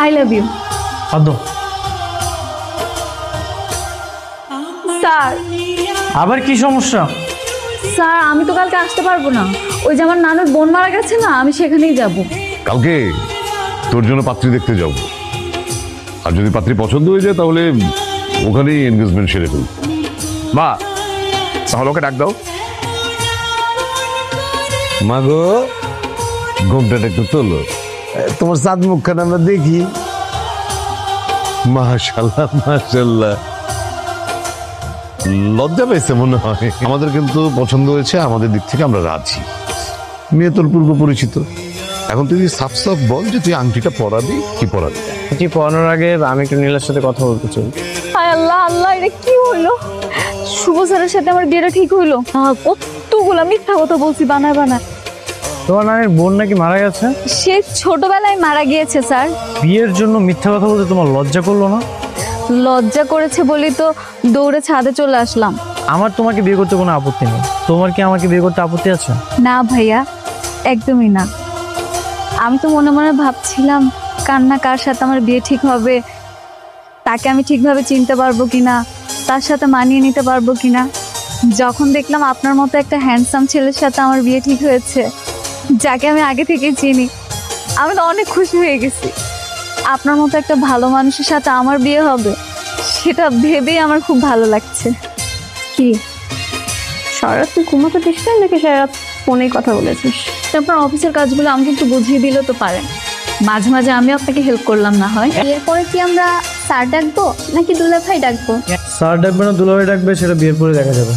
I love you. আদো sir আবার কি সমস্যা? স্যার আমি তো কালকে আসতে পারবো না, ওই যে আমার নানুর বোন মারা গেছে না, আমি সেখানেই যাব। কালকে তোর জন্য পাত্রী দেখতে যাব, আর যদি পাত্রী পছন্দ হয়ে যায় তাহলে ওখানেই এনগেজমেন্ট সেরে ফেল। মা তাহলে ওকে ডাক দাও। মা গো, ঘুমটাটা একটু তোলো, তোমার চাঁদ মুখখানা আমরা দেখি। মাশাল্লাহ মাশাল্লাহ, লজ্জা পেয়েছে মনে হয়। আমাদের কিন্তু পছন্দ হয়েছে, আমাদের দিক থেকে আমরা রাজি। মেয়ে তোর পূর্ব পরিচিত, এখন তুই সাফ সাফ বল যে তুই আংটিটা পরাবি কি পরাবি। কি পড়ানোর আগে আমি একটু নীলার সাথে কথা বলতে চাই। হায় আল্লাহ আল্লাহ, এটা কি হইলো? শুভ স্যারের সাথে আমার বিয়েটা ঠিক হইলো? কতগুলা মিথ্যা কথা বলছি বানায় বানায়। তোমার নানির বোন নাকি মারা গেছে? সে ছোটবেলায় মারা গিয়েছে স্যার। বিয়ের জন্য মিথ্যা কথা বলতে তোমার লজ্জা করলো না? লজ্জা করেছে বলি তো দৌড়ে ছাদে চলে আসলাম। আমার তোমাকে বিয়ে করতে কোনো আপত্তি নেই, তোমার কি আমাকে বিয়ে করতে আপত্তি আছে? না ভাইয়া, একদমই না। আমি তো মনে মনে ভাবছিলাম কার কার সাথে আমার বিয়ে ঠিক হবে, তাকে আমি ঠিকভাবে চিনতে পারবো কিনা, তার সাথে মানিয়ে নিতে পারবো কিনা। যখন দেখলাম আপনার মতো একটা হ্যান্ডসাম ছেলের সাথে আমার বিয়ে ঠিক হয়েছে, যাকে আমি আগে থেকেই চিনি, আমি তো অনেক খুশি হয়ে গেছি। আপনার মতো একটা ভালো মানুষের সাথে আমার বিয়ে হবে, সেটা ভেবেই আমার খুব ভালো লাগছে। কি সারা রাত তুই ঘুমাতে দিস না নাকি সারা রাত ফোনেই কথা বলেছিস? তারপর অফিসের কাজগুলো আমাকে একটু বুঝিয়ে দিলে তো পারেন, মাঝে মাঝে আমি আপনাকে হেল্প করলাম না হয়। এরপরে কি আমরা স্যার ডাকবো নাকি দুলাভাই ডাকবো? স্যার ডাকবে না দুলাভাই ডাকবে সেটা বিয়ের পরে দেখা যাবে।